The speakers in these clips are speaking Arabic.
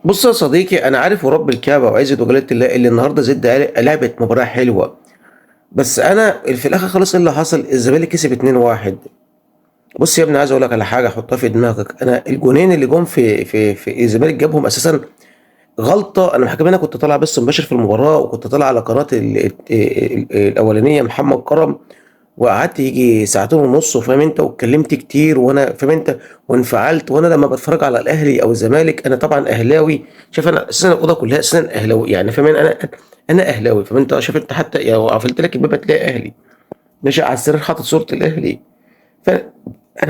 بص يا صديقي، انا عارف ورب الكعبه وعزة وجلاله الله اللي النهارده زد لعبت مباراه حلوه. بس انا في الاخر خلاص، ايه اللي حصل؟ الزمالك كسب 2-1. بص يا ابني، عايز اقول لك على حاجه حطها في دماغك. انا الجونين اللي جم في الزمالك جابهم اساسا غلطه. انا كمان كنت طالع بس مباشر في المباراه، وكنت طالع على قناه الاولانيه محمد كرم، وقعدت يجي ساعتين ونص، وفاهم انت، واتكلمت كتير، وانا فاهم انت، وانفعلت. وانا لما بتفرج على الاهلي او الزمالك، انا طبعا اهلاوي. شايف انا اساسا الاوضه كلها اساسا اهلاوي، يعني فاهم انا اهلاوي. فاهم انت؟ شايف انت حتى لو قفلت لك الباب هتلاقي اهلي ماشي على السرير حاطط صوره الاهلي. فانا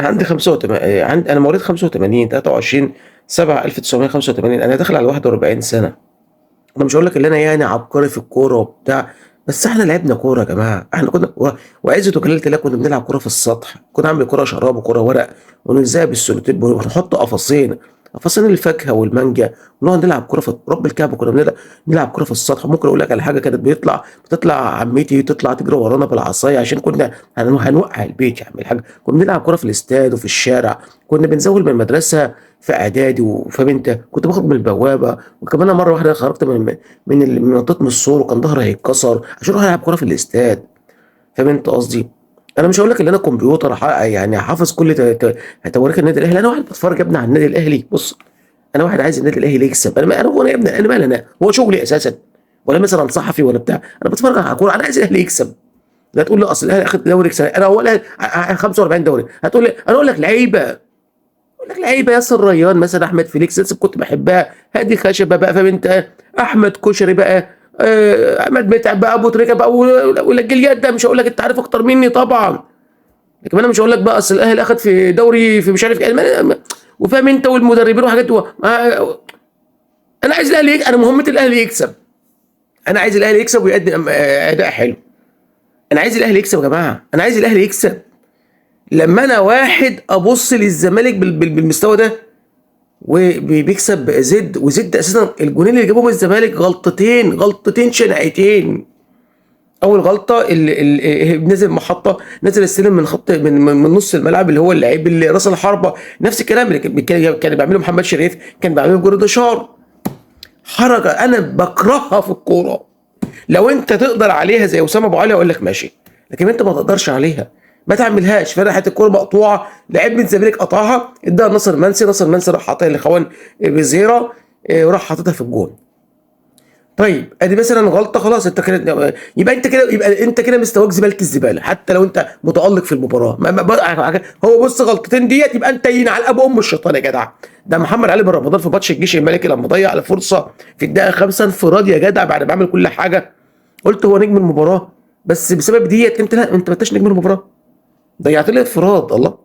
عندي 85، انا مواليد 85 23 7 1985. انا داخل على 41 سنه. انا مش هقول لك ان انا يعني عبقري في الكوره وبتاع، بس احنا لعبنا كوره يا جماعه. احنا كنا وعزة وجلاله الله كنا بنلعب كوره في السطح. كنا نعمل كوره شراب وكوره ورق، ونلزقها بالسولوتيب، ونحط قفصين الفاكهه والمانجا، ونقعد نلعب كوره في رب الكعبه. كنا نلعب كوره في السطح. ممكن اقول لك على حاجه، كانت بتطلع عمتي تطلع تجري ورانا بالعصايه عشان كنا هنوقع البيت يا عم الحاج. كنا بنلعب كوره في الاستاد وفي الشارع. كنا بنزول من المدرسه في اعدادي، وفاهم انت، كنت باخد من البوابه. وكمان أنا مره واحده خرجت من نطيت من السور، وكان ظهري هيتكسر عشان اروح العب كوره في الاستاد. فاهم انت قصدي؟ انا مش هقول لك ان انا كمبيوتر يعني حافظ كل تواريخ النادي الاهلي. انا واحد بتفرج يا ابني على النادي الاهلي. بص، انا واحد عايز النادي الاهلي يكسب. انا هو انا يا ابني، انا مالي، انا هو شغلي اساسا ولا مثلا صحفي ولا بتاع؟ انا بتفرج على كوره، انا عايز الاهلي يكسب. لا تقول لي اصل الاهلي اخد دوري سنه، انا هو الاهلي 45 دوري. هتقول لي انا اقول لك لعيبه، اقول لك لعيبه: ياسر ريان مثلا، احمد فيليكس لسه كنت بحبها، هادي خشبه بقى، فاهم انت، احمد كشري بقى، احمد متعب بقى، ابو تريكه بقى، والجليات ده مش هقول لك، انت عارف اكتر مني طبعا. لكن انا مش هقول لك بقى اصل الاهلي اخد في دوري في مش عارف ايه وفاهم انت، والمدربين وحاجات انا عايز الاهلي انا مهمه الاهلي يكسب. انا عايز الاهلي يكسب ويقدم اداء حلو. انا عايز الاهلي يكسب يا جماعه، انا عايز الاهلي يكسب. لما انا واحد ابص للزمالك بالمستوى ده وبيكسب زد، وزد اساسا الجونين اللي جابوهم الزمالك غلطتين شنعتين. اول غلطه اللي نزل محطه، نزل السلم من خط من نص الملعب، اللي هو اللعيب اللي راس الحربه. نفس الكلام اللي كان بيعمله محمد شريف، كان بيعمله جردشار. حركه انا بكرهها في الكوره. لو انت تقدر عليها زي اسامه ابو علي اقول لك ماشي، لكن انت ما تقدرش عليها، ما تعملهاش. فرحت الكوره مقطوعه، لعيب من الزمالك قطعها، اداها ناصر منسي راح حاططها لاخوان بزيره، وراح حاططها في الجون. طيب ادي مثلا غلطه، خلاص انت كده، يبقى انت كده مستواك زباله الزباله، حتى لو انت متالق في المباراه. هو بص، غلطتين ديت يبقى انت ينعل ابو ام الشيطان يا جدع. ده محمد علي بن رمضان في ماتش الجيش الملكي لما ضيع الفرصه في الدقيقه 5 انفراد يا جدع، بعد ما عمل كل حاجه. قلت هو نجم المباراه، بس بسبب ديت انت، لا، انت ما انتش نجم المباراه، ضيعت لي انفراد. الله،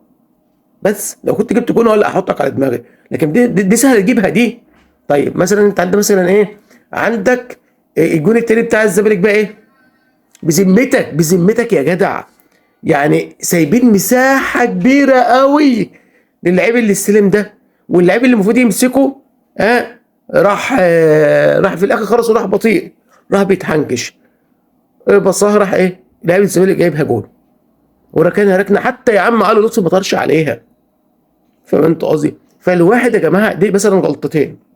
بس لو كنت جبت جون ولا احطك على دماغي. لكن دي سهل تجيبها دي. طيب مثلا انت عندك مثلا ايه؟ عندك الجون التاني بتاع الزمالك بقى ايه؟ بذمتك يا جدع، يعني سايبين مساحه كبيره قوي للعيب اللي استلم ده، واللعيب اللي المفروض يمسكه راح في الاخر خالص، وراح بطيء، راح بيتحنكش، بصاها، راح ايه؟ لاعب الزمالك جايبها جون، وركنها ركنه، حتى يا عم علي لطفي ما طارش عليها. فاهم انت قصدي؟ فالواحد يا جماعه دي مثلا غلطتين.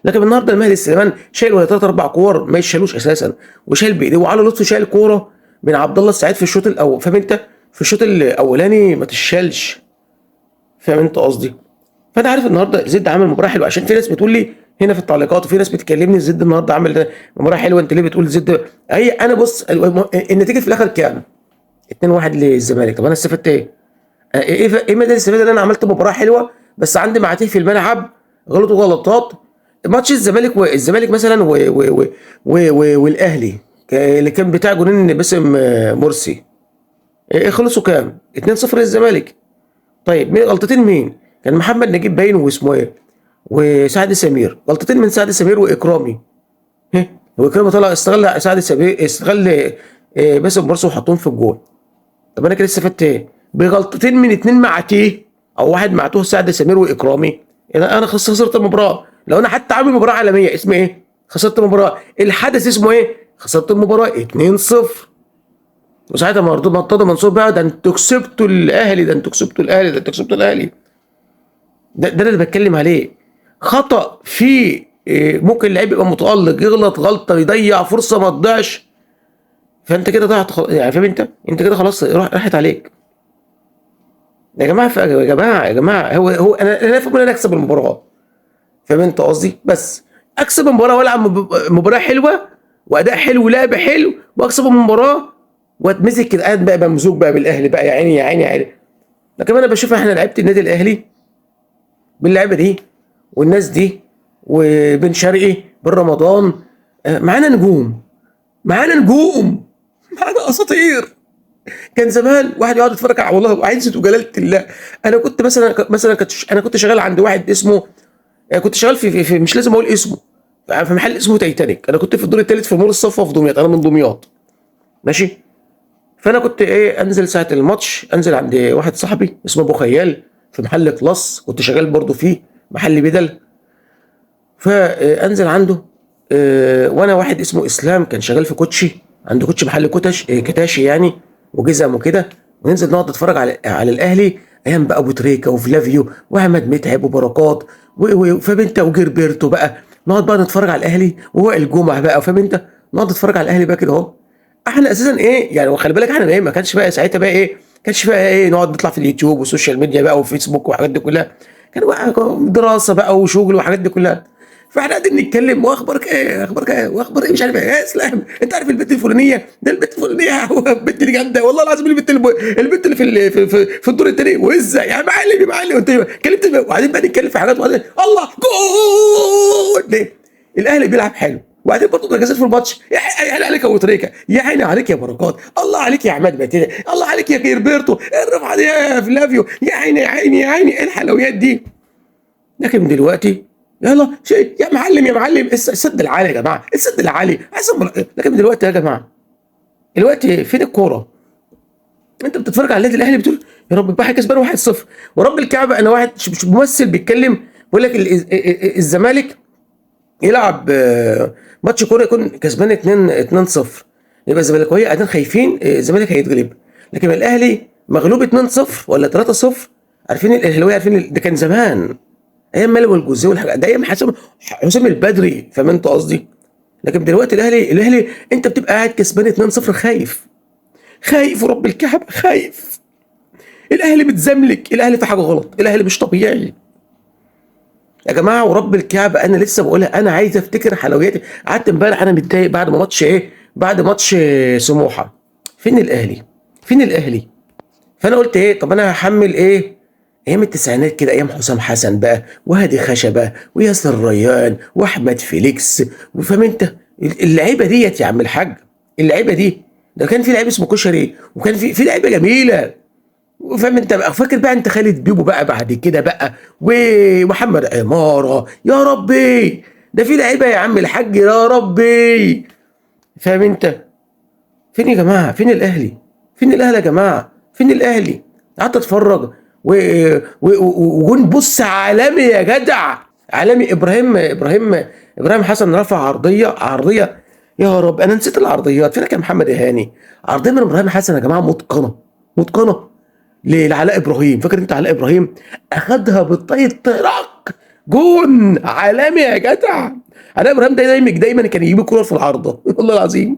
لكن النهارده المهدي سليمان شايل ولا ثلاث اربع كور ما يشالوش اساسا، وشايل بايديه. وعلي لطفي شايل كوره من عبد الله السعيد في الشوط الاول، فاهم انت، في الشوط الاولاني ما تشالش. فاهم انت قصدي؟ فانا عارف النهارده زد عامل مباراه حلوه، عشان في ناس بتقول لي هنا في التعليقات، وفي ناس بتكلمني زد النهارده عامل مباراه حلوه، انت ليه بتقول زد؟ انا بص، النتيجه في الاخر كام؟ 2-1 للزمالك. طب انا استفدت ايه؟ ايه مدى الاستفاده؟ ان انا عملت مباراه حلوه بس عندي معاتيه في الملعب غلطوا غلطات. ماتش الزمالك مثلا والاهلي، اللي كان بتاع جونين باسم مرسي، إيه خلصوا كام؟ 2-0 للزمالك. طيب مين غلطتين؟ مين كان؟ محمد نجيب باين واسمه ايه، وسعد سمير. غلطتين من سعد سمير واكرامي. واكرامي طلع استغل سعد سمير، استغل باسم مرسي وحطهم في الجول. طب انا كده استفدت ايه؟ بغلطتين من اتنين معتيه، او واحد معتوه سعد سمير واكرامي. انا خسرت المباراه. لو انا حتى عامل مباراه عالميه، اسم ايه؟ خسرت المباراه. الحدث اسمه ايه؟ خسرت المباراه 2-0. وساعتها مرتضى منصور بقى: ده انتوا كسبتوا الاهلي، ده انتوا كسبتوا الاهلي، ده انتوا كسبتوا الاهلي. ده اللي بتكلم عليه. خطأ في ممكن اللعيب يبقى متألق يغلط غلطة يضيع فرصة ما تضيعش، فانت كده ضيعت يعني فاهم انت كده خلاص راحت عليك. يا جماعه يا جماعه هو انا فاهم ان انا اكسب المباراه، فاهم انت قصدي؟ بس اكسب المباراه والعب مباراه حلوه واداء حلو ولعب حلو واكسب المباراه واتمسك كده قاعد بقى ممزوج بقى بالاهلي بقى، يا عيني يا عيني يا عيني. لكن انا بشوف احنا لعيبه النادي الاهلي باللعيبه دي والناس دي وبن شرقي بن رمضان، معانا نجوم، معانا نجوم، معانا اساطير. كان زمان واحد يقعد يتفرج على والله وعزة وجلاله الله. انا كنت انا كنت شغال عند واحد اسمه، كنت شغال في مش لازم اقول اسمه، في محل اسمه تايتانيك. انا كنت في الدور الثالث في مول الصفا في دمياط، انا من دمياط ماشي. فانا كنت انزل ساعه الماتش انزل عند واحد صاحبي اسمه ابو خيال في محل كلاس، كنت شغال برضه فيه محل بدل، فانزل عنده. وانا واحد اسمه اسلام كان شغال في كوتشي، عنده كوتشي محل كتاشي يعني وجزم وكده، وننزل نقعد نتفرج على الاهلي ايام بقى ابو تريكه وفلافيو واحمد متعب وبركات وفاهم انت وجيربرتو بقى، نقعد بقى نتفرج على الاهلي ووائل جمعه بقى، فاهم انت، نقعد نتفرج على اهلي بقى كده اهو. احنا اساسا يعني وخلي بالك احنا ما كانش بقى ساعتها بقى كانش بقى نقعد نطلع في اليوتيوب والسوشيال ميديا بقى وفيسبوك والحاجات دي كلها، كان بقى دراسه بقى وشغل والحاجات دي كلها. فاحنا قاعدين نتكلم واخبارك ايه اخبارك ايه واخبار ايه مش عارف ايه يا اسلام انت عارف البنت الفلانيه ده البنت الفلانيه البنت اللي جامده والله العظيم البنت اللي في الدور الثاني وازاي يا معلم يا معلم انت كلمت وبعدين بقى نتكلم في حاجات وبعدين الله جول ليه الاهلي بيلعب حلو وبعدين برضه درجات في الماتش يا عيني عليك يا ابو تريكه يا عيني عليك يا بركات الله عليك يا عماد متين الله عليك يا جيربرتو الرفعه دي يا فلافيو يا عيني يا عيني يا عيني ايه الحلويات دي. لكن دلوقتي يلا شيء يا معلم يا معلم السد العالي يا جماعه السد العالي لكن دلوقتي يا جماعه دلوقتي فين الكوره؟ انت بتتفرج على النادي الاهلي بتقول يا رب بقى كسبان 1-0 ورب الكعبه انا واحد مش ممثل بيتكلم بيقول لك الزمالك يلعب ماتش كوره يكون كسبان 2-0 يبقى الزمالكاويه قاعدين خايفين الزمالك هيتغلب، لكن الاهلي مغلوب 2-0 ولا 3-0 عارفين الاهلاويه عارفين ده كان زمان ايام مالي والجوزيه والحاجات ده ايام حسام البدري، فاهم انت قصدي؟ لكن دلوقتي الاهلي انت بتبقى قاعد كسبان 2-0 خايف خايف ورب الكعبه خايف. الاهلي متزملك الاهلي في حاجه غلط الاهلي مش طبيعي يا جماعه ورب الكعبه. انا لسه بقولها انا عايز افتكر حلوياتي. قعدت امبارح انا متضايق بعد ما ماتش بعد ماتش سموحه. فين الاهلي فين الاهلي؟ فانا قلت طب انا هحمل ايام التسعينات كده ايام حسام حسن بقى وهادي خشبه وياسر ريان واحمد فيليكس وفاهم انت اللعيبه ديت يا عم الحاج. اللعيبه دي ده كان في لعيب اسمه كشري وكان في لعيبه جميله وفاهم انت بقى فاكر بقى انت خالد بيبو بقى بعد كده بقى ومحمد عماره يا ربي ده في لعيبه يا عم الحاج يا ربي، فاهم انت؟ فين يا جماعه فين الاهلي فين الاهلي يا جماعه فين الاهلي؟ قعدت اتفرج وجون بص عالمي يا جدع عالمي. ابراهيم حسن رفع عرضيه يا رب انا نسيت العرضيات فينك يا محمد هاني. عرضيه من ابراهيم حسن يا جماعه متقنه لعلاء ابراهيم. فاكر انت علاء ابراهيم اخدها بالطي الطراق جون عالمي يا جدع. علاء ابراهيم ده دايما كان يجيب الكوره في العارضه والله العظيم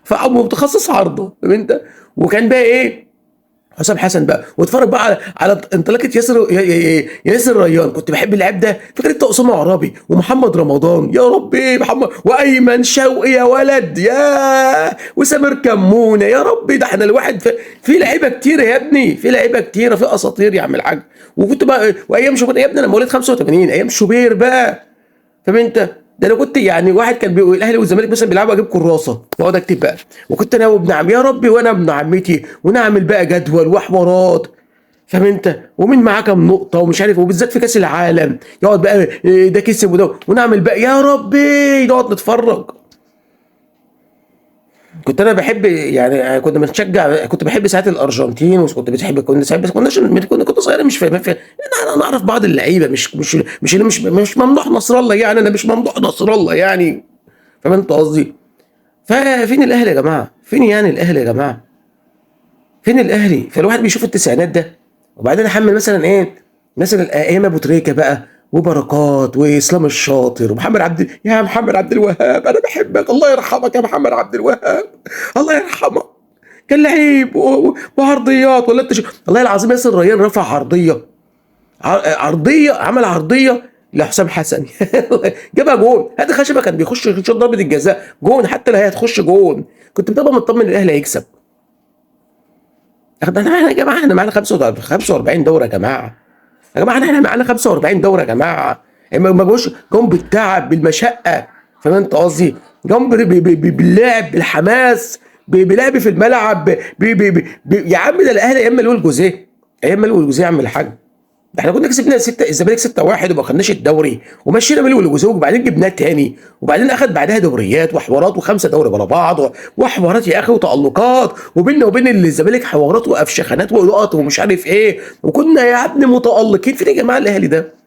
فمتخصص عارضه فاهم انت. وكان بقى حسام حسن بقى واتفرج بقى على انطلاقه ياسر ريان. كنت بحب اللعيب ده. فاكر انت اسامه عرابي ومحمد رمضان يا ربي محمد وايمن شوقي يا ولد يا وسامر كمونه يا ربي ده احنا الواحد في لعيبه كتيره يا ابني في لعيبه كتيره في اساطير يا عم الحاج. وكنت بقى وايام شوبير يا ابني انا مواليد 85 ايام شوبير بقى فاهم انت. ده انا كنت يعني واحد كان الاهلي والزمالك مثلا بيلعبوا اجيب كراسه واقعد اكتب بقى وكنت انا وابن عمي يا ربي وانا ابن عمتي ونعمل بقى جدول وحوارات فاهم انت ومين معاه كام نقطه ومش عارف وبالذات في كاس العالم يقعد بقى ده كسب وده ونعمل بقى يا ربي نقعد نتفرج. كنت انا بحب يعني كنا بنشجع كنت بحب ساعات الارجنتين وكنت بحب كنا ساعات بس كنت صغير مش فاهم انا نعرف بعض اللعيبه مش ممدوح نصر الله يعني انا مش ممدوح نصر الله يعني فاهم انت قصدي. ففين الاهلي يا جماعه فين يعني الاهلي يا جماعه فين الاهلي؟ فالواحد بيشوف التسعينات ده وبعدين احمل مثلا مثلا ايام ابو تريكه بقى وبركات واسلام الشاطر ومحمد عبد، يا محمد عبد الوهاب انا بحبك، الله يرحمك يا محمد عبد الوهاب، الله يرحمه. كان لعيب وعرضيات، ولا انت والله العظيم ياسر ريان رفع عرضيه، عرضيه، عمل عرضيه لحسام حسن جابها جون. هذا خشبه كان بيخش يشوط ضربه الجزاء جون، حتى لو هي هتخش جون كنت بتبقى مطمن الاهلي هيكسب. احنا يا جماعه احنا معانا 45 دوره يا جماعه، يا جماعه احنا معانا 45 دوره يا جماعه، ما جوش جم بالتعب بالمشقه، فاهم انت قصدي؟ جم باللعب بالحماس، بلعب في الملعب، يا عم ده الاهلي ايام ملول جوزيه، ايام ملول جوزيه يا عم الحاج، ده احنا كنا كسبنا 6 الزمالك 6-1 وما خدناش الدوري ومشينا ملول جوزيه، وبعدين جبناه تاني، وبعدين اخد بعدها دوريات وحوارات وخمسه دوري ورا بعض وحوارات يا اخي وتالقات، وبيننا وبين الزمالك حوارات وافشخانات ولقط ومش عارف ايه، وكنا يا ابني متالقين. فين يا جماعه الاهلي ده؟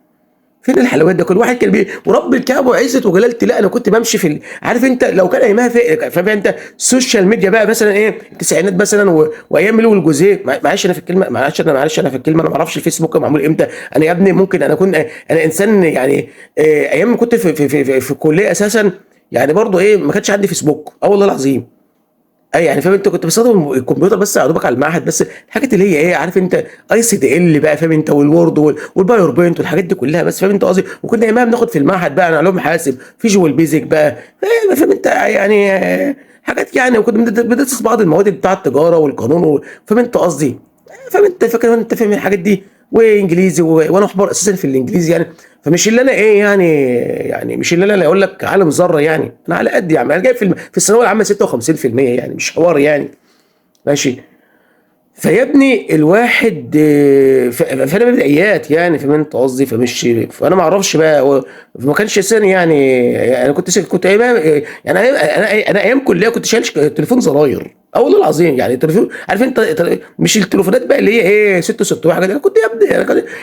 فين الحلويات ده؟ كل واحد كان ورب الكعبه وعزه وجلاله الله انا كنت بمشي عارف انت لو كان ايامها فاهم انت السوشيال ميديا بقى مثلا ايه التسعينات مثلا وايام ملو الجوزيه، معلش انا في الكلمه، معلش انا في الكلمه، انا ما اعرفش الفيسبوك معمول امتى. انا يا ابني ممكن انا اكون انا انسان يعني ايام ما كنت في الكليه اساسا يعني برضه ايه ما كانش عندي فيسبوك، اه والله العظيم. اي يعني فاهم انت كنت بستخدم الكمبيوتر بس يا دوبك على المعهد، بس الحاجات اللي هي ايه عارف انت ICDL بقى فاهم انت، والوورد والباوربوينت والحاجات دي كلها بس، فاهم انت قصدي؟ وكنا ايام بناخد في المعهد بقى علوم حاسب فيجوال بيزك بقى، فاهم انت يعني حاجات يعني، وكنا بندرس بعض المواد بتاع التجاره والقانون فاهم انت قصدي؟ فاهم انت فاكر انت فاهم الحاجات دي، وانجليزي وانا احمر اساسا في الانجليزي يعني، فمش اللي انا ايه يعني مش اللي انا اقول لك عالم ذره يعني، انا على قد يعني انا جايب في الثانويه العامه 56% يعني مش حوار يعني، ماشي. فيا ابني الواحد فانا بدايات يعني فاهم انت قصدي، فانا ما اعرفش بقى ما كانش سن يعني انا كنت ايام يعني انا ايام كليه كنت شايل تليفون زراير، اه والله العظيم يعني التليفون عارف انت مش التليفونات بقى اللي هي ايه 6 حاجه دي، انا كنت يا ابني يا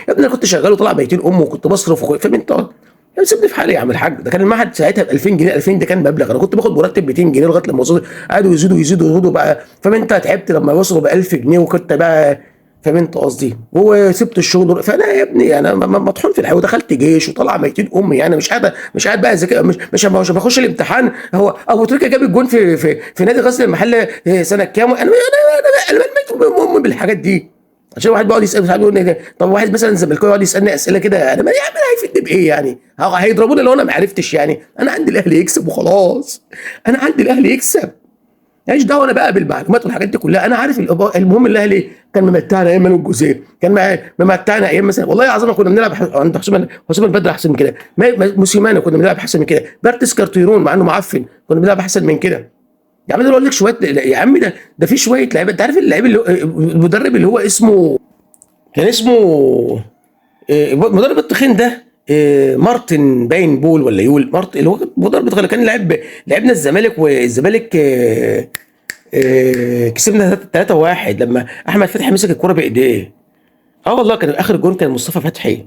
ابني انا كنت شغال وطلع بيتين وكنت بصرف فاهم انت يعني سيبني في حالي يا عم الحاج. ده كان المعهد ساعتها ب 2000 جنيه، 2000 ده كان مبلغ، انا كنت باخد مرتب 200 جنيه لغايه لما وصلت، قعدوا يزيدوا بقى فاهم انت، تعبت لما وصلوا ب 1000 جنيه وكنت بقى فاهم انت قصدي، وسبت الشغل. فانا يا ابني انا مطحون في الحياه ودخلت جيش وطلع ميتين يعني مش قاعد بقى مش بخش الامتحان. هو ابو تريكه جاب الجون في نادي غزل المحله سنه كام، انا ميت امي بالحاجات دي، عشان واحد بيقعد يسال ساعات يقول لي طب واحد مثلا زملكاوي يقعد يسالني اسئله كده، انا ما يا عم هيفيدني بايه يعني؟ هيضربوني لو انا ما عرفتش يعني، انا عندي الاهلي يكسب وخلاص، انا عندي الاهلي يكسب، ماليش دعوه انا بقى بالمعلومات والحاجات دي كلها، انا عارف المهم الاهلي كان ممتعنا ايام مانو الجوزيه، كان ممتعنا ايام مثلا والله العظيم كنا بنلعب عند حسام البدر احسن من كده، موسيماني كنا بنلعب احسن من كده، بارتس كارتيرون مع انه معفن كنا بنلعب احسن من كده. يا عم ده بقول لك شويه يا عم، ده في شويه لعيبه، انت عارف اللعيب المدرب اللي هو اسمه كان اسمه مدرب التخين ده مارتن باين بول ولا يول مارتن، اللي هو مدرب التخين كان لعبنا الزمالك، والزمالك كسبنا 3-1 لما احمد فتحي مسك الكرة بايديه. اه والله كان اخر جون كان مصطفى فتحي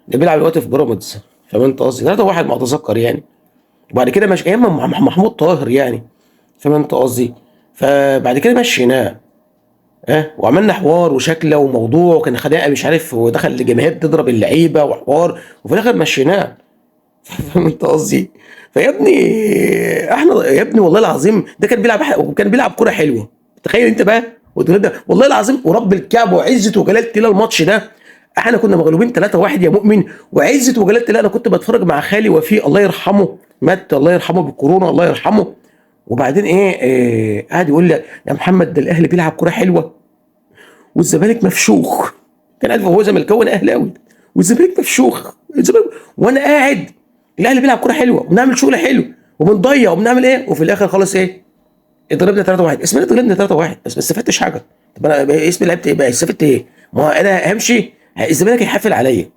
اللي بيلعب دلوقتي في بيراميدز، فاهم انت قصدي؟ 3-1 ما اتذكر يعني، وبعد كده مش ايام محمود طاهر يعني، فاهم انت قصدي؟ فبعد كده مشيناه وعملنا حوار وشكله وموضوع، وكان خناقه مش عارف، ودخل الجماهير تضرب اللعيبه وحوار، وفي الاخر مشيناه فاهم انت قصدي؟ فيا ابني احنا يا ابني والله العظيم ده كان بيلعب كوره حلوه، تخيل انت بقى وتقول ده والله العظيم ورب الكعبه وعزه وجلاله الله الماتش ده احنا كنا مغلوبين 3-1 يا مؤمن، وعزه وجلاله الله انا كنت بتفرج مع خالي وفي الله يرحمه، مات الله يرحمه بالكورونا الله يرحمه، وبعدين قاعد يقول لي يا محمد ده الاهلي بيلعب كوره حلوه والزمالك مفشوخ، كان قاعد هو زملكاوي انا اهلاوي والزمالك مفشوخ وانا قاعد الاهلي بيلعب كوره حلوه وبنعمل شغل حلو وبنضيع وبنعمل وفي الاخر خلاص اتضربنا 3-1، اسمنا اتغلبنا 3-1 بس ما استفدتش حاجه. طب انا اسمي لعبت ايه بقى؟ استفدت ايه؟ ما هو انا همشي الزمالك هيحافل عليا،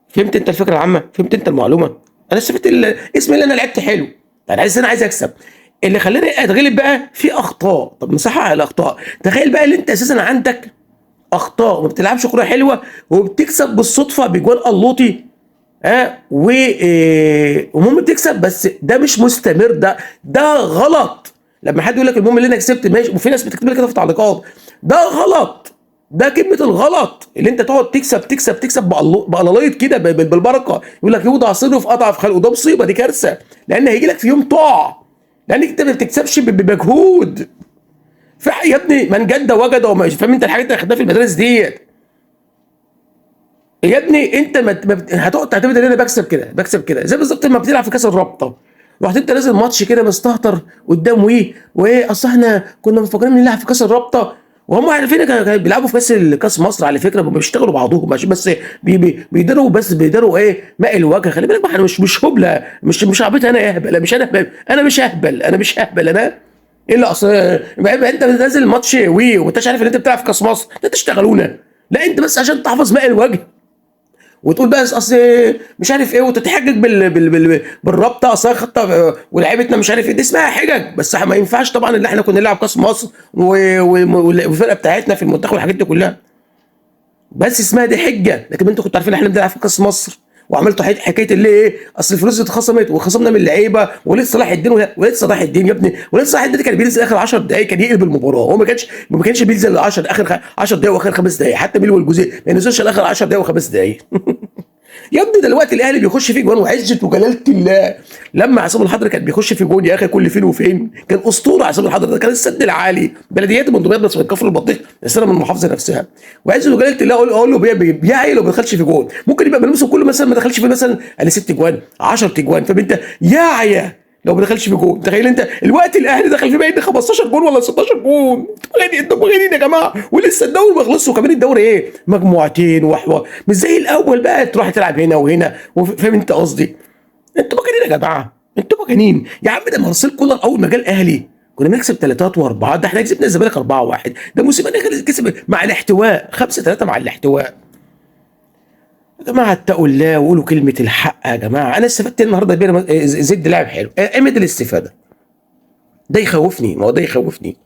فهمت انت الفكره العامه؟ فهمت انت المعلومه؟ انا استفدت اسمي اللي انا لعبت حلو، انا عايز اكسب، اللي خلاني اتغلب بقى في اخطاء، طب نصحح على الاخطاء، تخيل بقى اللي انت اساسا عندك اخطاء وما بتلعبش كوره حلوه وبتكسب بالصدفه بجوان قلوطي ومهم بتكسب، بس ده مش مستمر، ده غلط. لما حد يقول لك المهم اللي انا كسبت ماشي، وفي ناس بتكتب لي كده في التعليقات ده غلط، ده كلمه الغلط اللي انت تقعد تكسب تكسب تكسب بقلاليط كده بالبركه، يقول لك يوضع صدره في اضعف خلقه. ده مصيبه، دي كارثه، لان هيجي لك في يوم تقع، لانك انت ما بتكسبش بمجهود. يا ابني من جد وجد، وما فاهم انت الحاجات اللي خدناها في المدارس ديت. يا ابني انت هتقعد تعتمد ان انا بكسب كده بكسب كده، زي بالظبط لما بتلعب في كاس الرابطه، رحت انت نازل ماتش كده مستهتر قدام وايه اصل احنا كنا مفكرين نلعب في كاس الرابطه، وهم عارفين كانوا بيلعبوا في كاس مصر على فكره، بيشتغلوا بعضهم عشان بس بيداروا، بس بيداروا ايه ماء الوجه. خلي بالك احنا مش هبله، مش عبيط، انا اهبل، مش انا مش اهبل، انا ايه اللي اصل انت نازل ماتش وانت عارف ان انت بتلعب في كاس مصر، ده تشتغلونا. لا انت بس عشان تحفظ ماء الوجه، وتقول بس اصل مش عارف ايه، وتتحجج بالرابطه اصل خطه ولعيبتنا مش عارف ايه، دي اسمها حجج. بس ما ينفعش طبعا اللي احنا كنا نلعب كاس مصر والفرقه بتاعتنا في المنتخب والحاجات دي كلها، بس اسمها دي حجه. لكن انتوا كنتوا عارفين احنا بنلعب في كاس مصر، وعملتوا حكايه اللي ايه اصل الفلوس اتخصمت وخصمنا من اللعيبه، وليد صلاح الدين وليد صلاح الدين يا ابني، وليد صلاح الدين كان بينزل اخر 10 دقائق كان يقلب المباراه. هو ما كانش بينزل اخر 10 دقائق واخر 5 دقائق، حتى ميلو والجوزيه ما ينزلش اخر 10 دقائق وخمس دقائق. يا ابني دلوقتي الاهلي بيخش فيه جوان وعزه وجلاله الله. لما عصام الحضري كان بيخش في جون يا اخي كل فين وفين، كان اسطوره عصام الحضري ده، كان السد العالي بلديات من دمياط بس من كفر البطيخ السنه من المحافظه نفسها، وعزه وجلاله الله اقول له بيعي لو ما دخلش في جون، ممكن يبقى بنمسك كله مثلا ما دخلش في مثلا 6 جوان 10 جوان، فانت ياعيه لو ما دخلش في جون. تخيل انت الوقت الاهلي دخل في بين 15 جون ولا 16 جون، انتوا مغنيين يا جماعه، ولسه الدوري ما خلصش، وكمان الدوري ايه مجموعتين وحوار، مش زي الاول بقى تروح تلعب هنا وهنا، فاهم انت قصدي؟ انتوا مجانين يا جماعه، انتوا مجانين يا عم. ده مارسيل كولر اول ما جه الاهلي كنا بنكسب 3 و4، ده احنا كسبنا الزمالك 4-1، ده موسيماني كسب مع الاحتواء 5-3 مع الاحتواء. يا جماعه اتقوا الله وقولوا كلمه الحق يا جماعه. انا استفدت النهارده زد لاعب حلو، امد الاستفاده. ده يخوفني، ما هو ده يخوفني،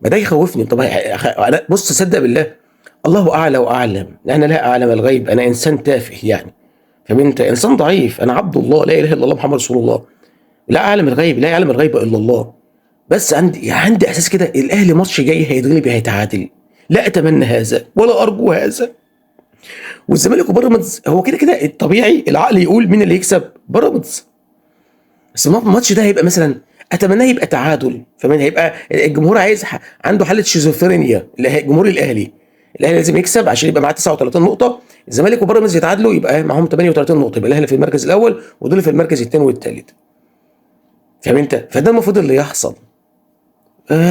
ما ده يخوفني. طب انا بص صدق بالله، الله اعلى واعلم، انا لا اعلم الغيب، انا انسان تافه يعني، فاهم انت؟ انسان ضعيف، انا عبد الله لا اله الا الله محمد رسول الله، لا اعلم الغيب، لا يعلم الغيب الا الله. بس عندي احساس كده الاهلي ماتش جاي هيتغلب هيتعادل، لا اتمنى هذا ولا ارجو هذا. والزمالك وبيراميدز هو كده كده الطبيعي العقل يقول مين اللي يكسب، بيراميدز. بس الماتش ده هيبقى مثلا اتمناه يبقى تعادل، فمن هيبقى الجمهور عايز عنده حاله شيزوفرينيا، جمهور الاهلي لازم يكسب عشان يبقى معاه 39 نقطه، الزمالك وبيراميدز يتعادلوا يبقى معاهم 38 نقطه، يبقى الاهلي في المركز الاول ودول في المركز الثاني والثالث، فاهم انت؟ فده المفروض اللي يحصل.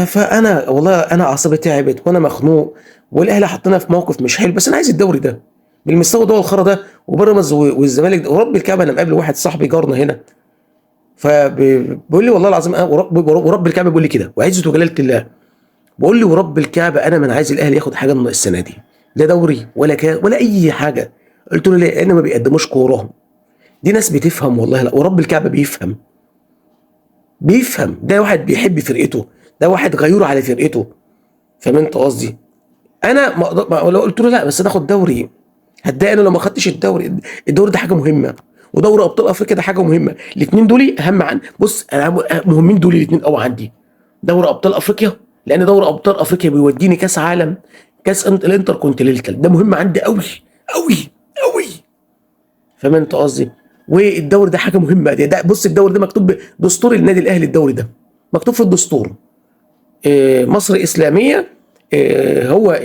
فانا والله انا اعصابي تعبت وانا مخنوق، والاهلي حطنا في موقف مش حلو، بس انا عايز الدوري ده بالمستوى ده والخرا ده، وبيراميدز والزمالك ورب الكعبه انا مقابل واحد صاحبي جارنا هنا، فبيقول لي والله العظيم ورب الكعبه بيقول لي كده وعزه وجلاله الله، بقول لي ورب الكعبه انا من عايز الاهلي ياخد حاجه من السنه دي، لا دوري ولا اي حاجه. قلت له ليه؟ لان ما بيقدموش كوره، دي ناس بتفهم والله، لا ورب الكعبه بيفهم، ده واحد بيحب فرقته، ده واحد غيور على فرقته، فاهم انت قصدي؟ انا لو قلت له لا بس ناخد دوري هتضايق انا لو ما خدتش الدوري ده حاجه مهمه، ودوري ابطال افريقيا ده حاجه مهمه، الاثنين دول اهم بص انا مهمين دول الاثنين قوي عندي، دوري ابطال افريقيا لان دوري ابطال افريقيا بيوديني كاس عالم، كاس الانتر كونتيننتال ده مهم عندي قوي قوي قوي، فاهم انت قصدي؟ والدوري ده حاجه مهمه، ده بص الدوري ده مكتوب دستور النادي الاهلي، الدوري ده مكتوب في الدستور، مصر اسلاميه، هو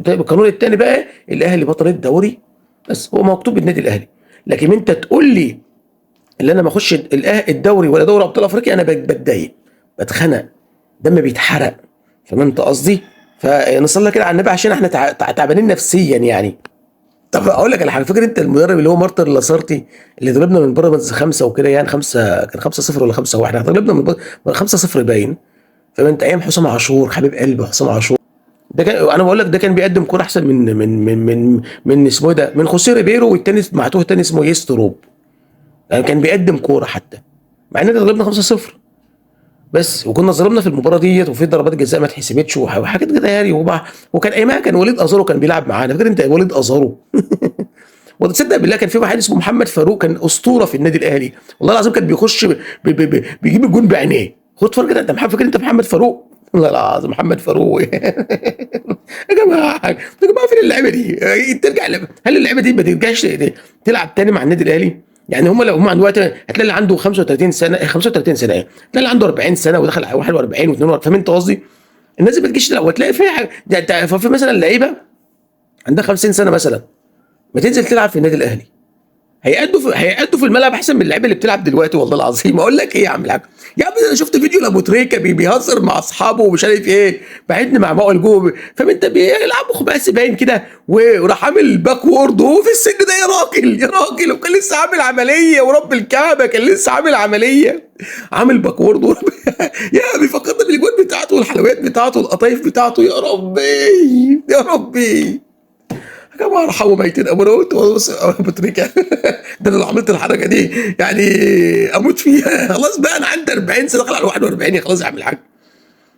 القانون الثاني بقى الاهلي بطل الدوري، بس هو مكتوب النادي الاهلي. لكن انت تقول لي اللي انا ما اخش الدوري ولا دوري ابطال افريقيا انا بتضايق بتخنق دم بيتحرق، فاهم انت قصدي؟ فنصلي كده على النبي عشان احنا تعبانين نفسيا يعني. طب اقول لك على حاجه، فاكر انت المدرب اللي هو مارتن لاسارتي اللي ضربنا من بيراميدز 5 وكده يعني 5 كان 5-0 ولا 5-1، احنا ضربنا من 5-0 باين، فاهم انت؟ ايام حسام عاشور حبيب قلبي حسام عاشور، ده كان انا بقول لك ده كان بيقدم كوره احسن من اسمه ده من خوسيه ريبيرو، والتاني معتوه التاني اسمه يستروب، يعني كان بيقدم كوره حتى مع اننا غلبنا 5-0 بس، وكنا ظلمنا في المباراه ديت، وفي ضربات جزاء ما اتحسبتش وحاجات كده يعني، وكان ايامها كان وليد ازارو كان بيلعب معانا، فاكر انت وليد ازارو؟ وتصدق بالله كان في واحد اسمه محمد فاروق كان اسطوره في النادي الاهلي، والله العظيم كان بيخش بيجيب الجون بعينيه، خد فرق كده انت فاكر انت محمد فاروق؟ والله العظيم محمد فاروق يا جماعه يا جماعه فين اللعيبه دي؟ ترجع هل اللعيبه دي ما ترجعش تلعب تاني مع النادي الاهلي؟ يعني هم لو هم عند وقت هتلاقي اللي عنده 35 سنه 35 سنه ايه؟ هتلاقي اللي عنده 40 سنه ودخل على 41 و42. فاهم انت قصدي؟ الناس دي ما تجيش تلعب وتلاقي في حاجه ففي مثلا لعيبه عندها 50 سنه مثلا ما تنزل تلعب في النادي الاهلي هيأدوا في الملعب احسن من اللعيبه اللي بتلعب دلوقتي. والله العظيم اقول لك ايه يا عم الحاج، يا عم انا شفت فيديو لابو تريكه بيهزر مع اصحابه ومش عارف ايه، بعدني مع ماء الجو. فاهم انت بيلعبوا خماسي باين كده وراح عامل باكورد وهو في السن ده يا راجل يا راجل، وكان لسه عامل عمليه ورب الكعبه كان لسه عامل عمليه، عامل باكورد يا بيفكرنا بالاجوان بتاعته والحلويات بتاعته والقطايف بتاعته. يا ربي يا ربي يا جماعه ارحموا ميتين. ابو نوت ابو تريكه ده انا لو عملت الحركه دي يعني اموت فيها. خلاص بقى انا عندي 40 سنه داخل على 41 خلاص يا عم الحاج،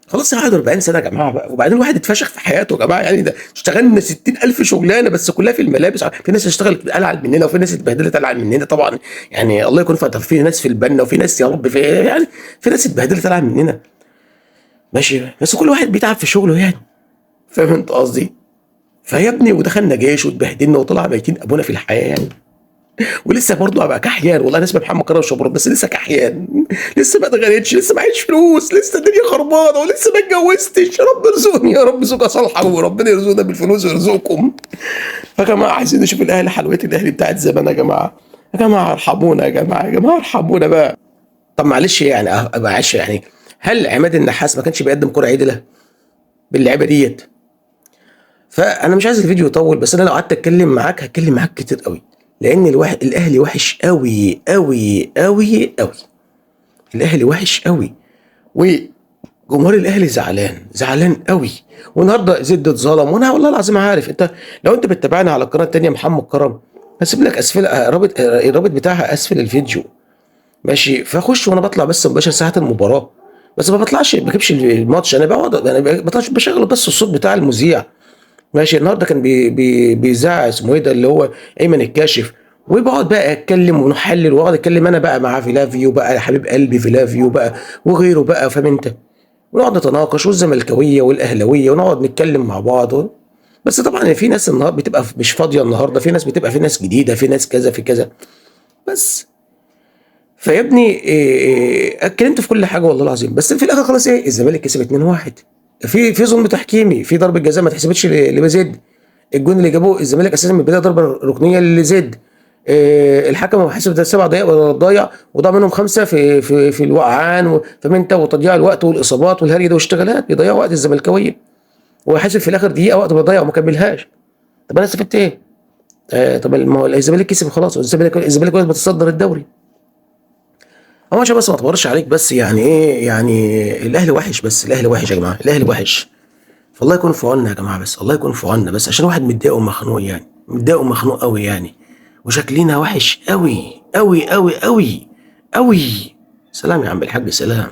خلاص 41 سنه يا جماعه بقى. وبعدين الواحد اتفشخ في حياته يا جماعه، يعني ده اشتغلنا 60,000 شغلانه بس كلها في الملابس. في ناس اشتغلت العن مننا وفي ناس اتبهدلت العن مننا طبعا، يعني الله يكون في في ناس في البنا وفي ناس يا رب في يعني في ناس اتبهدلت العن مننا ماشي، بس كل واحد بيتعب في شغله يعني. فاهم انت قصدي؟ فيا ابني ودخلنا جيش واتبهدلنا وطلع ميتين ابونا في الحياه يعني، ولسه برضه هبقى كحيان. والله انا اسمي محمد كرم شبرا بس لسه كحيان، لسه ما اتغنيتش، لسه معيش فلوس، لسه الدنيا خربانه ولسه ما اتجوزتش. يا رب ارزقني يا رب زوجه صالحه وربنا يرزقنا بالفلوس ويرزقكم. يا جماعه عايزين نشوف الاهلي حلوه الاهلي بتاعت زمان يا جماعه، يا جماعه ارحمونا يا جماعه، يا جماعه ارحمونا بقى. طب معلش يعني معلش يعني هل عماد النحاس ما كانش بيقدم كره عدله باللعيبه ديت؟ فانا مش عايز الفيديو يطول، بس انا لو قعدت اتكلم معاك هتكلم معاك كتير قوي، لان الاهلي وحش قوي قوي قوي قوي. الاهلي وحش قوي وجمهور الاهلي زعلان قوي. والنهارده زد اتظلم، وانا والله العظيم عارف. انت لو انت بتتابعني على القناه الثانيه محمد كرم هسيب لك اسفل الرابط بتاعها اسفل الفيديو ماشي، فخش وانا بطلع بس مباشر ساعه المباراه، بس ما بطلعش ما بجيبش الماتش، انا بقعد انا بطلعش بشغل بس الصوت بتاع المذيع ماشي. النهارده كان بيذاع اسمه ايه ده اللي هو ايمن الكاشف، وبقعد بقى اتكلم ونحلل واقعد اتكلم انا بقى مع فيلافيو بقى حبيب قلبي فيلافيو بقى وغيره بقى. فاهم انت؟ ونقعد نتناقش والزملكاويه والاهلاويه ونقعد نتكلم مع بعض بس طبعا في ناس النهارده بتبقى مش فاضيه، النهارده في ناس بتبقى في ناس جديده في ناس كذا في كذا بس. فيا ابني اتكلمت في كل حاجه والله العظيم، بس في الاخر خلاص ايه الزمالك كسب 2-1. في ظلم تحكيمي، في ضربه جزاء ما اتحسبتش لبازيد، الجون اللي جابوه الزمالك اساسا من البدايه ضربه ركنيه لزيد. الحكم حسب ده 7 دقائق ولا ضايع وضاع منهم 5 في الوقعان فاهم انت، وتضييع الوقت والاصابات والهري ده واشتغالات بيضيعوا وقت الزملكاويه، وحاسب في الاخر دقيقه وقت بيضيع وما كملهاش. طب انا استفدت ايه؟ طب ما هو الزمالك كسب خلاص، الزمالك واقف بتصدر الدوري. هو عشان بس ما اطورش عليك، بس يعني ايه يعني الاهلي وحش، بس الاهلي وحش يا جماعه، الاهلي وحش. فالله يكون في عوننا يا جماعه، بس الله يكون في عوننا، بس عشان واحد متضايق ومخنوق يعني، متضايق ومخنوق قوي يعني، وشكلنا وحش قوي قوي قوي قوي قوي. سلام يا عم الحاج سلام.